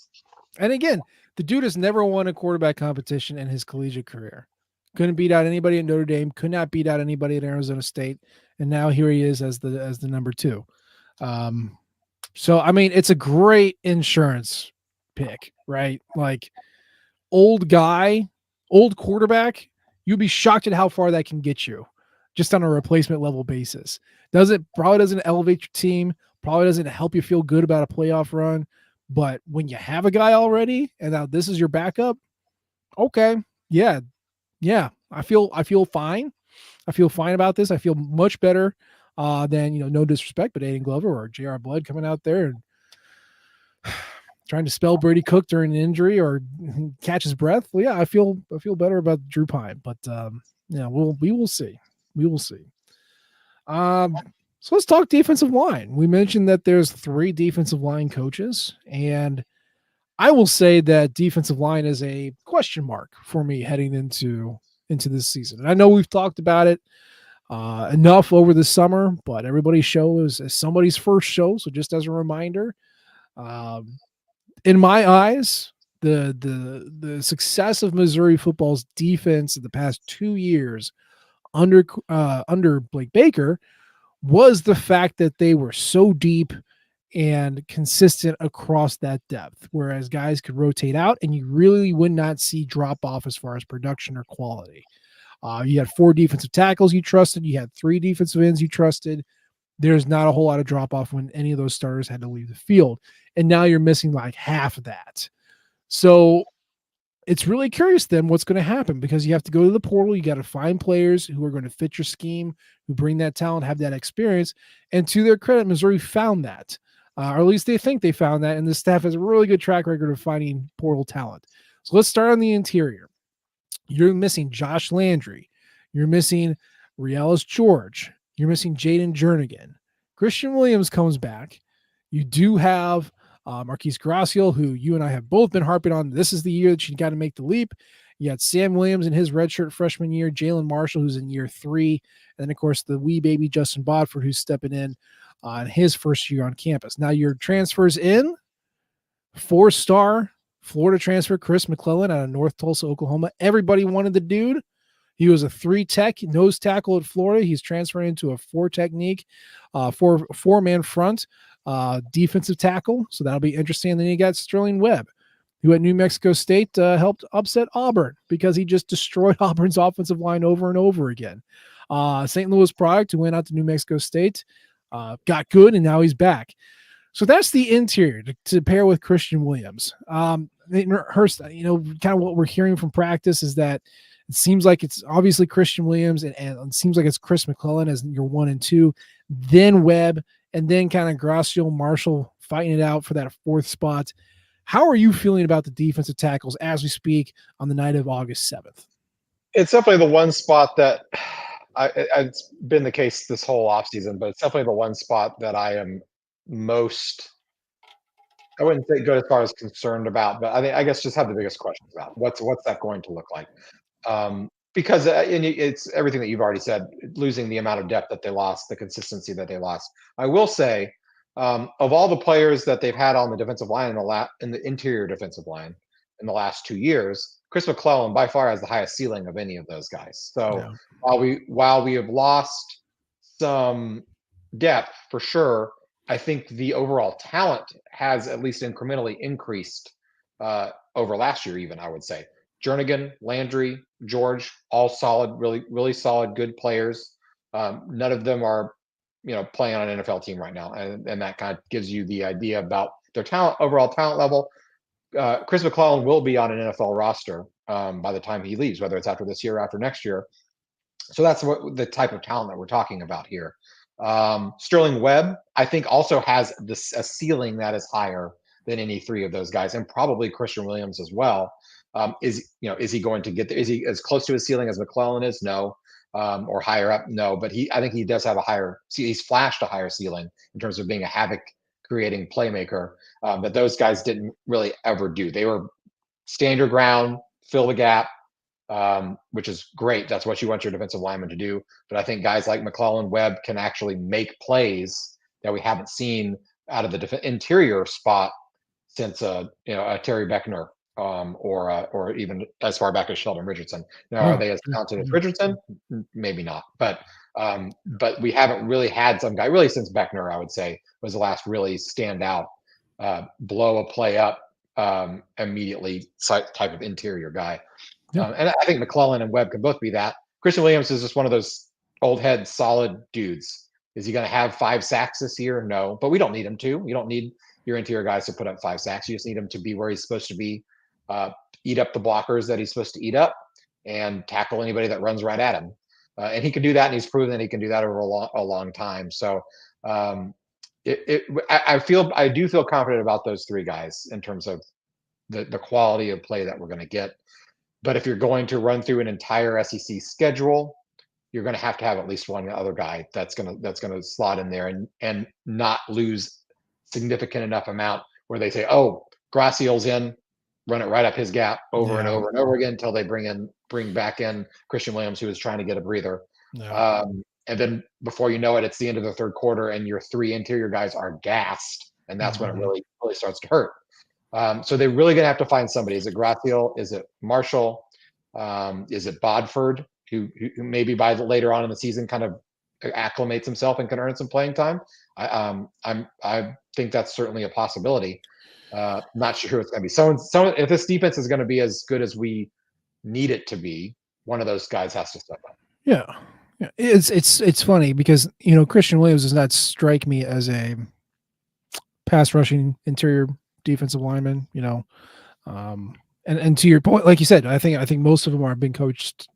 And again, the dude has never won a quarterback competition in his collegiate career. Couldn't beat out anybody at Notre Dame. Could not beat out anybody at Arizona State. And now here he is as the number 2. So I mean, it's a great insurance pick, right? Like old quarterback. You'd be shocked at how far that can get you, just on a replacement level basis. Probably doesn't elevate your team. Probably doesn't help you feel good about a playoff run. But when you have a guy already, and now this is your backup, okay, yeah, I feel fine. I feel fine about this. I feel much better than, no disrespect, but Aiden Glover or J.R. Blood coming out there and trying to spell Brady Cook during an injury or catch his breath. Well, yeah, I feel better about Drew Pine, but we will see. We will see. So let's talk defensive line. We mentioned that there's 3 defensive line coaches, and I will say that defensive line is a question mark for me heading into this season. And I know we've talked about it enough over the summer, but everybody's show is somebody's first show. So just as a reminder, in my eyes, the success of Missouri football's defense in the past 2 years under Blake Baker was the fact that they were so deep and consistent across that depth, whereas guys could rotate out and you really would not see drop off as far as production or quality. You had 4 defensive tackles you trusted. You had 3 defensive ends you trusted. There's not a whole lot of drop off when any of those starters had to leave the field. And now you're missing like half of that. So it's really curious then what's going to happen, because you have to go to the portal. You got to find players who are going to fit your scheme, who bring that talent, have that experience. And to their credit, Missouri found that, or at least they think they found that. And the staff has a really good track record of finding portal talent. So let's start on the interior. You're missing Josh Landry. You're missing Rialis George. You're missing Jaden Jernigan. Christian Williams comes back. You do have Marquise Gracial, who you and I have both been harping on. This is the year that you got to make the leap. You got Sam Williams in his redshirt freshman year, Jalen Marshall, who's in year 3, and then, of course, the wee baby Justin Bodford, who's stepping in on his first year on campus. Now, your transfers in, 4-star Florida transfer Chris McClellan out of North Tulsa, Oklahoma. Everybody wanted the dude. He was a 3-tech nose tackle at Florida. He's transferring into a 4-technique, four-man front defensive tackle. So that'll be interesting. And then you got Sterling Webb, who at New Mexico State helped upset Auburn because he just destroyed Auburn's offensive line over and over again. St. Louis product who went out to New Mexico State, got good, and now he's back. So that's the interior to pair with Christian Williams. Hurst, kind of what we're hearing from practice is that it seems like it's obviously Christian Williams, and it seems like it's Chris McClellan as your 1 and 2, then Webb, and then kind of Gracial, Marshall fighting it out for that 4th spot. How are you feeling about the defensive tackles as we speak on the night of August 7th? It's definitely the one spot that it's been the case this whole offseason, but it's definitely the one spot that I am most, I wouldn't say go as far as concerned about, but I guess just have the biggest questions about what's that going to look like. Because it's everything that you've already said, losing the amount of depth that they lost, the consistency that they lost. I will say, of all the players that they've had on the defensive line in the interior defensive line in the last 2 years, Chris McClellan by far has the highest ceiling of any of those guys. So yeah. while we have lost some depth for sure, I think the overall talent has at least incrementally increased over last year, even, I would say. Jernigan, Landry, George, all solid, really, really solid, good players. None of them are, playing on an NFL team right now. And that kind of gives you the idea about their talent, overall talent level. Chris McClellan will be on an NFL roster by the time he leaves, whether it's after this year or after next year. So that's what the type of talent that we're talking about here. Sterling Webb, I think, also has a ceiling that is higher than any 3 of those guys, and probably Christian Williams as well. Is he going to get there? Is he as close to his ceiling as McClellan is? No. Or higher up? No. But I think he does have he's flashed a higher ceiling in terms of being a havoc creating playmaker that those guys didn't really ever do. They were stand your ground, fill the gap, which is great. That's what you want your defensive lineman to do. But I think guys like McClellan, Webb can actually make plays that we haven't seen out of the interior spot since a Terry Beckner or even as far back as Sheldon Richardson. Now, are they as talented as Richardson? Maybe not. But we haven't really had some guy really since Beckner, I would say, was the last really standout, blow a play up immediately type of interior guy. Yeah. And I think McClellan and Webb can both be that. Christian Williams is just one of those old head solid dudes. Is he going to have 5 sacks this year? No, but we don't need him to. You don't need your interior guys to put up 5 sacks. You just need him to be where he's supposed to be, eat up the blockers that he's supposed to eat up, and tackle anybody that runs right at him. And he can do that, and he's proven that he can do that over a long time. So I do feel confident about those 3 guys in terms of the quality of play that we're going to get. But if you're going to run through an entire SEC schedule, you're going to have at least one other guy that's going to slot in there and not lose significant enough amount where they say, oh, Gracial's in, run it right up his gap over and over and over again until they bring back in Christian Williams, who is trying to get a breather. Yeah. And then before you know it, it's the end of the 3rd quarter and your 3 interior guys are gassed. And that's when it really, really starts to hurt. So they're really going to have to find somebody. Is it Gracial? Is it Marshall? Is it Bodford, who maybe by later on in the season kind of acclimates himself and can earn some playing time? I think that's certainly a possibility. Not sure who it's going to be. So if this defense is going to be as good as we need it to be, one of those guys has to step up. Yeah. It's funny because Christian Williams does not strike me as a pass rushing interior defensive lineman. And to your point, like you said, I think most of them are being coached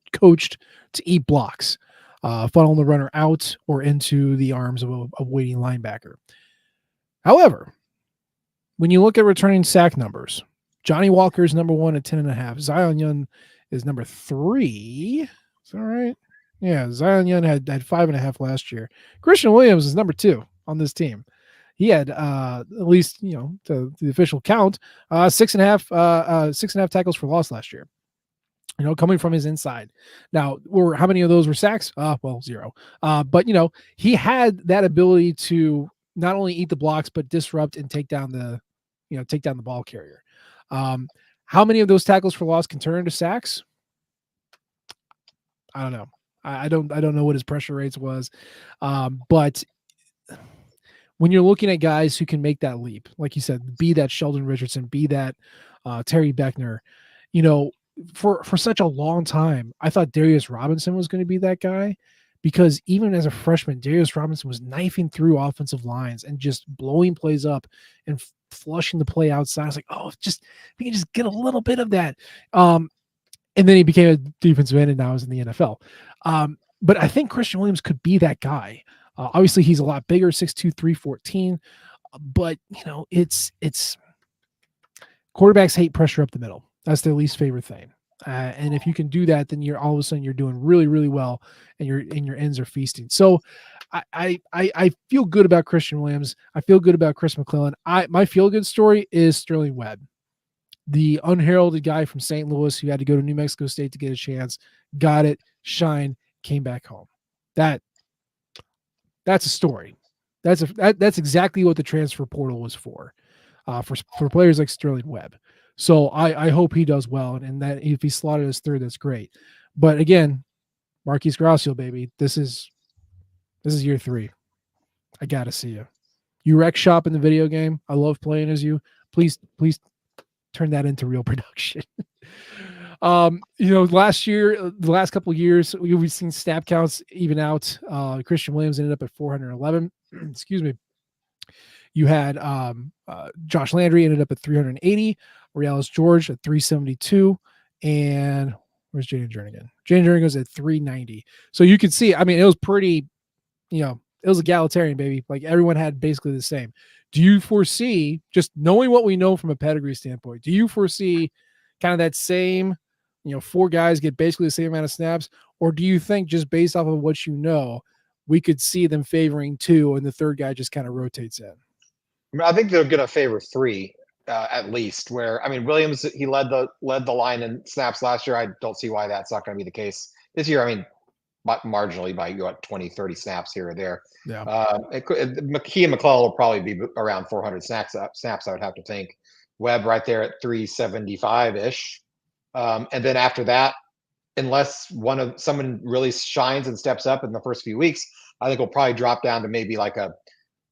to eat blocks, funnel the runner out or into the arms of a waiting linebacker. However, when you look at returning sack numbers, Johnny Walker is number 1 at 10.5. Zion Young is number 3. Is that right? Yeah, Zion Young had 5.5 last year. Christian Williams is number 2 on this team. He had at least, the official count, 6.5 tackles for loss last year. Coming from his inside. Now, how many of those were sacks? Well, 0. But he had that ability to not only eat the blocks but disrupt and take down the ball carrier. How many of those tackles for loss can turn into sacks? I don't know. I don't know what his pressure rates was, but when you're looking at guys who can make that leap, like you said, be that Sheldon Richardson, be that Terry Beckner, for such a long time, I thought Darius Robinson was going to be that guy, because even as a freshman, Darius Robinson was knifing through offensive lines and just blowing plays up and flushing the play outside. I was like, oh, we can just get a little bit of that. And then he became a defensive end and now is in the NFL. But I think Christian Williams could be that guy. Obviously, he's a lot bigger, 6'2", 314. But, it's quarterbacks hate pressure up the middle. That's their least favorite thing. And if you can do that, then all of a sudden you're doing really, really well, and your ends are feasting. So I feel good about Christian Williams. I feel good about Chris McClellan. My feel good story is Sterling Webb, the unheralded guy from St. Louis who had to go to New Mexico State to get a chance, got it, shined, came back home. That's a story. That's exactly what the transfer portal was for players like Sterling Webb. So I hope he does well, and that if he slotted as 3rd, that's great. But again, Marquise Gracio, baby, this is year 3. I gotta see you. You wreck shop in the video game. I love playing as you. Please turn that into real production. Last year, the last couple of years, we've seen snap counts even out. Christian Williams ended up at 411. Excuse me. You had Josh Landry ended up at 380. Realis George at 372. And where's Jaden Jernigan? Jaden Jernigan was at 390. So you can see, it was pretty, it was egalitarian, baby. Like, everyone had basically the same. Do you foresee, just knowing what we know from a pedigree standpoint, do you foresee kind of that same, 4 guys get basically the same amount of snaps? Or do you think, just based off of what we could see them favoring 2 and the 3rd guy just kind of rotates in? I think they're going to favor 3 at least. Where Williams, he led the line in snaps last year. I don't see why that's not going to be the case this year. Marginally by 20, 30 snaps here or there. Yeah. He and McClellan will probably be around 400 snaps. I would have to think. Webb right there at 375 ish, and then after that, unless someone really shines and steps up in the first few weeks, I think we'll probably drop down to maybe like a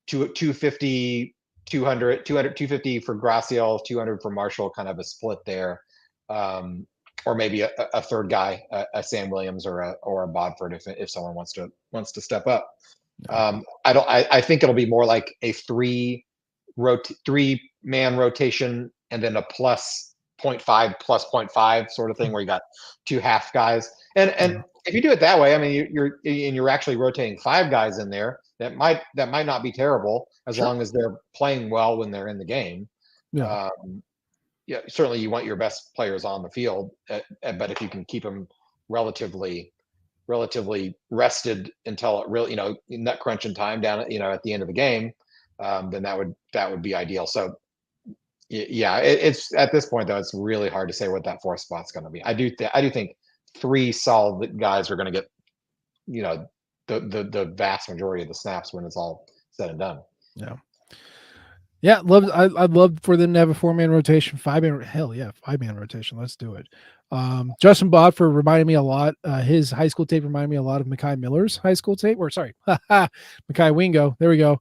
250, 200, 250 for Graciel, 200 for Marshall, kind of a split there. Or maybe a 3rd guy, a Sam Williams or a Bodford, if someone wants to step up. I think it'll be more like a 3-man rotation and then a plus 0.5 plus 0.5 sort of thing, where you got 2 half guys. And if you do it that way, you're actually rotating 5 guys in there. That might not be terrible, as long as they're playing well when they're in the game. Yeah. Yeah, certainly you want your best players on the field, but if you can keep them relatively rested until it really, nut crunching time down, at the end of the game, then that would be ideal. So yeah, it's at this point though, it's really hard to say what that 4th spot's going to be. I do think 3 solid guys are going to get, the vast majority of the snaps when it's all said and done. Yeah. Yeah, I'd love for them to have a 4-man rotation, 5-man. Hell yeah, 5-man rotation. Let's do it. Justin Bodford reminded me a lot. His high school tape reminded me a lot of Mekhi Miller's high school tape. Or sorry, Mekhi Wingo. There we go.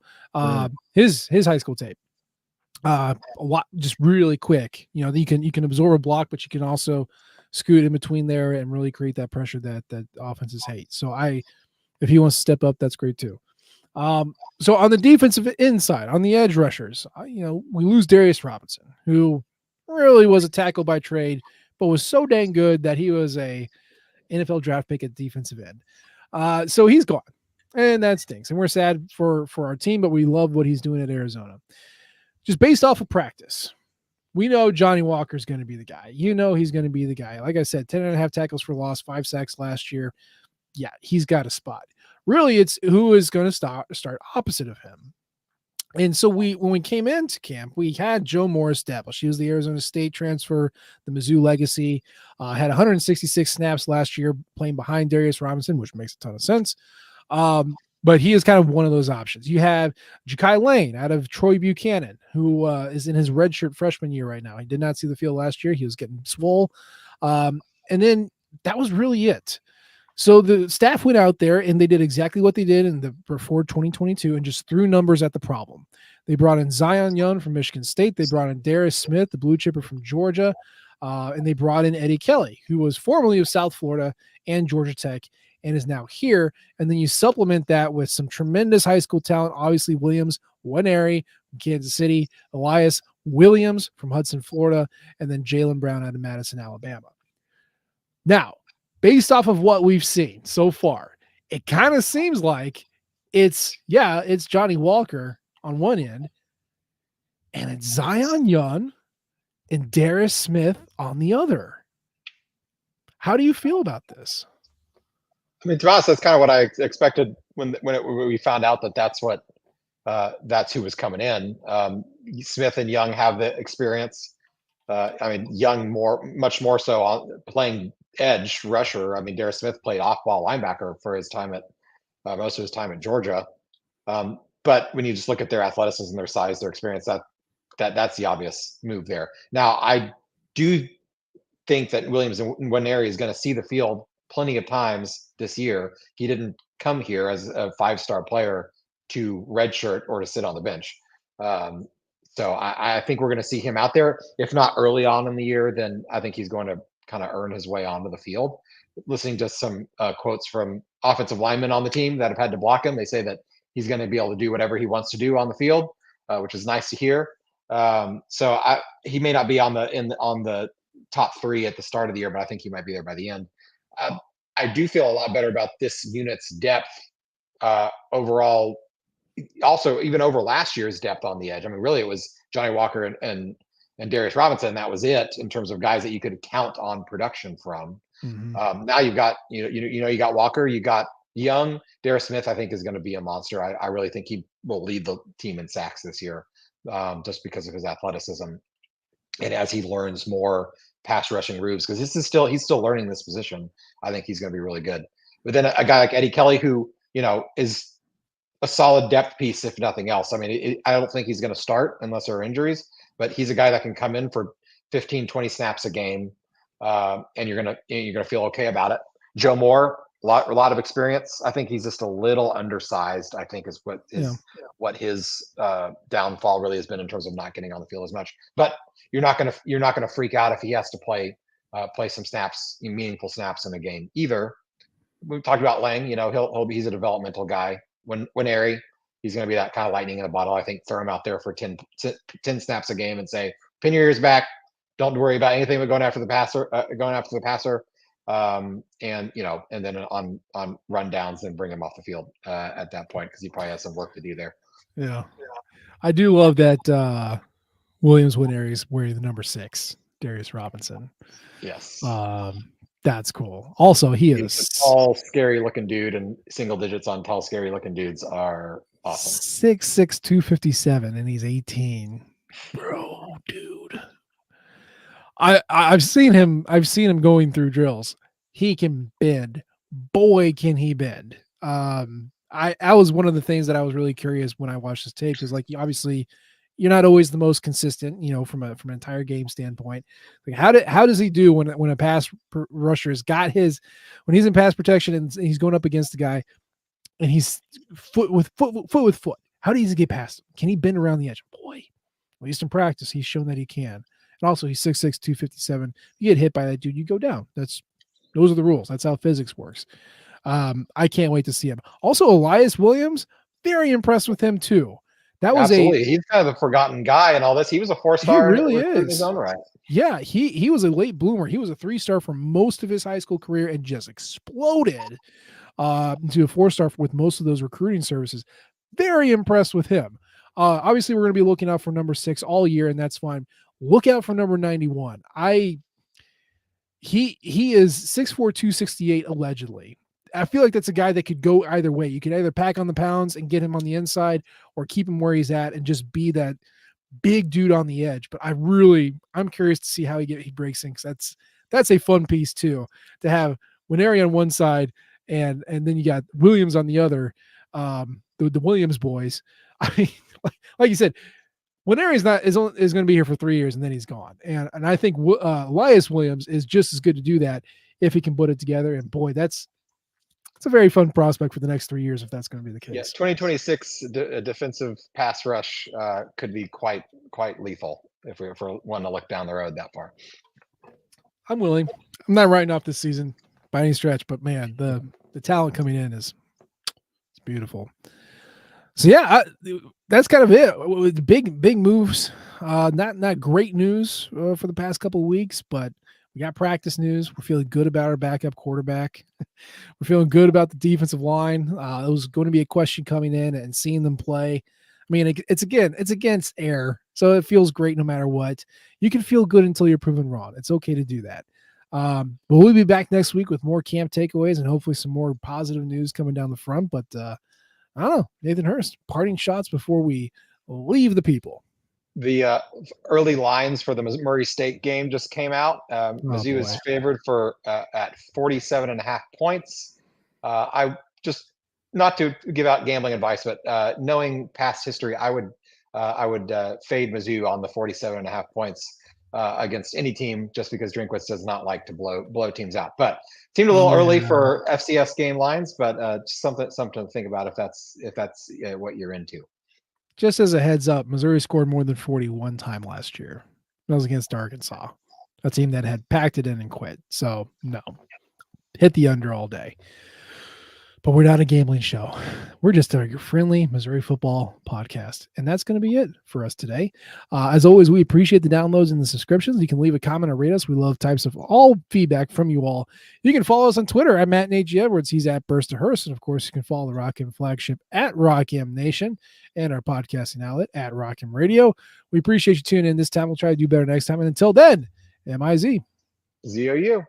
His high school tape. A lot, just really quick. You can absorb a block, but you can also scoot in between there and really create that pressure that offenses hate. So if he wants to step up, that's great too. So on the defensive inside, on the edge rushers, we lose Darius Robinson, who really was a tackle by trade, but was so dang good that he was a NFL draft pick at defensive end. So he's gone, and that stinks. And we're sad for our team, but we love what he's doing at Arizona. Just based off of practice, we know Johnny Walker's going to be the guy. He's going to be the guy. Like I said, 10.5 tackles for loss, 5 sacks last year. yeah, he's got a spot. Really, it's who is going to start opposite of him. And so when we came into camp, we had Joe Moore established. He was the Arizona State transfer, the Mizzou legacy, had 166 snaps last year playing behind Darius Robinson, which makes a ton of sense. But he is kind of one of those options. You have Ja'Kai Lane out of Troy Buchanan, who is in his redshirt freshman year right now. He did not see the field last year. He was getting swole. And then that was really it. So the staff went out there and they did exactly what they did before 2022 and just threw numbers at the problem. They brought in Zion Young from Michigan State. They brought in Darius Smith, the blue chipper from Georgia. And they brought in Eddie Kelly, who was formerly of South Florida and Georgia Tech and is now here. And then you supplement that with some tremendous high school talent. Obviously, Williams Nwaneri from Kansas City, Elias Williams from Hudson, Florida, and then Jalen Brown out of Madison, Alabama. Now, based off of what we've seen so far, it kind of seems like it's Johnny Walker on one end, and it's Zion Young and Darius Smith on the other. How do you feel about this? I mean, to be honest, that's kind of what I expected when we found out that that's who was coming in. Smith and Young have the experience. I mean, Young much more so on playing edge rusher. I mean, Darius Smith played off-ball linebacker for his time at most of his time at Georgia. But when you just look at their athleticism, their size, their experience, that's the obvious move there. Now, I do think that Williams and Nwaneri is going to see the field plenty of times this year. He didn't come here as a 5-star player to redshirt or to sit on the bench. So I think we're going to see him out there. If not early on in the year, then I think he's going to kind of earn his way onto the field. Listening to some quotes from offensive linemen on the team that have had to block him, they say that he's going to be able to do whatever he wants to do on the field, which is nice to hear. So he may not be on the top 3 at the start of the year, but I think he might be there by the end. I do feel a lot better about this unit's depth overall. Also, even over last year's depth on the edge. I mean, really, it was Johnny Walker and Darius Robinson. That was it in terms of guys that you could count on production from. Mm-hmm. Now you've got you got Walker, you got Young. Darius Smith, I think, is going to be a monster. I really think he will lead the team in sacks this year, just because of his athleticism and as he learns more pass rushing moves. Because he's still learning this position. I think he's going to be really good. But then a guy like Eddie Kelly, who is a solid depth piece, if nothing else. I mean, I don't think he's going to start unless there are injuries, but he's a guy that can come in for 15, 20 snaps a game, and you're gonna feel okay about it. Joe Moore, a lot of experience. I think he's just a little undersized, I think is what his downfall really has been in terms of not getting on the field as much. But you're not gonna freak out if he has to play some snaps, meaningful snaps in a game either. We talked about Lang, he's a developmental guy. Nwaneri, he's going to be that kind of lightning in a bottle. I think throw him out there for 10 snaps a game and say, pin your ears back. Don't worry about anything but going after the passer. And then on rundowns and bring him off the field at that point, because he probably has some work to do there. Yeah. I do love that Williams Nwaneri is wearing the number 6, Darius Robinson. Yes. That's cool. Also, he's a tall, scary-looking dude, and single digits on tall, scary-looking dudes are awesome. 6'6", 257, and he's 18. Bro, dude. I've seen him going through drills. He can bend. Boy, can he bend. I was one of the things that I was really curious when I watched his tape, is like, obviously you're not always the most consistent, from an entire game standpoint. Like how does he do when a pass rusher has got when he's in pass protection and he's going up against the guy and he's foot with foot? How does he get past him? Can he bend around the edge? Boy, at least in practice, he's shown that he can. And also he's 6'6", 257. You get hit by that dude, you go down. Those are the rules. That's how physics works. I can't wait to see him. Also, Elias Williams, very impressed with him too. That was he's kind of the forgotten guy and all this. He was a 4-star. He really is in his own right. Yeah, he was a late bloomer. He was a 3-star for most of his high school career and just exploded to a 4-star with most of those recruiting services. Very impressed with him. Obviously, we're going to be looking out for number 6 all year, and that's fine. Look out for number 91. He is 6'4", 268 allegedly. I feel like that's a guy that could go either way. You could either pack on the pounds and get him on the inside, or keep him where he's at and just be that big dude on the edge. But I'm curious to see how he breaks in, because that's a fun piece too, to have Winery on one side and then you got Williams on the other. The Williams boys. I mean, like you said, Winery is going to be here for 3 years and then he's gone. And I think Elias Williams is just as good to do that if he can put it together. And boy, it's a very fun prospect for the next 3 years if that's going to be the case. Yes, 2026 defensive pass rush could be quite lethal if we're one to look down the road that far. I'm willing. I'm not writing off this season by any stretch, but man, the talent coming in is beautiful. So yeah, that's kind of it. With big moves. Not great news for the past couple of weeks, but we got practice news. We're feeling good about our backup quarterback. We're feeling good about the defensive line. It was going to be a question coming in and seeing them play. I mean, it's against air, so it feels great no matter what. You can feel good until you're proven wrong. It's okay to do that. But we'll be back next week with more camp takeaways and hopefully some more positive news coming down the front. But I don't know, Nathan Hurst, parting shots before we leave the people. The early lines for the Murray State game just came out. Mizzou is favored for at 47.5 points. I just, not to give out gambling advice, but knowing past history, I would fade Mizzou on the 47.5 points against any team, just because Drinkwitz does not like to blow teams out. But seemed a little early for FCS game lines, but something to think about if that's what you're into. Just as a heads up, Missouri scored more than 40 one time last year. That was against Arkansas, a team that had packed it in and quit. So no, hit the under all day. But we're not a gambling show. We're just a friendly Missouri football podcast. And that's going to be it for us today. As always, we appreciate the downloads and the subscriptions. You can leave a comment or rate us. We love types of all feedback from you all. You can follow us on Twitter at Matt and A.G. Edwards. He's at Burst of Hearst. And of course, you can follow the Rock M flagship at Rock M Nation and our podcasting outlet at Rock M Radio. We appreciate you tuning in this time. We'll try to do better next time. And until then, M-I-Z. Z-O-U.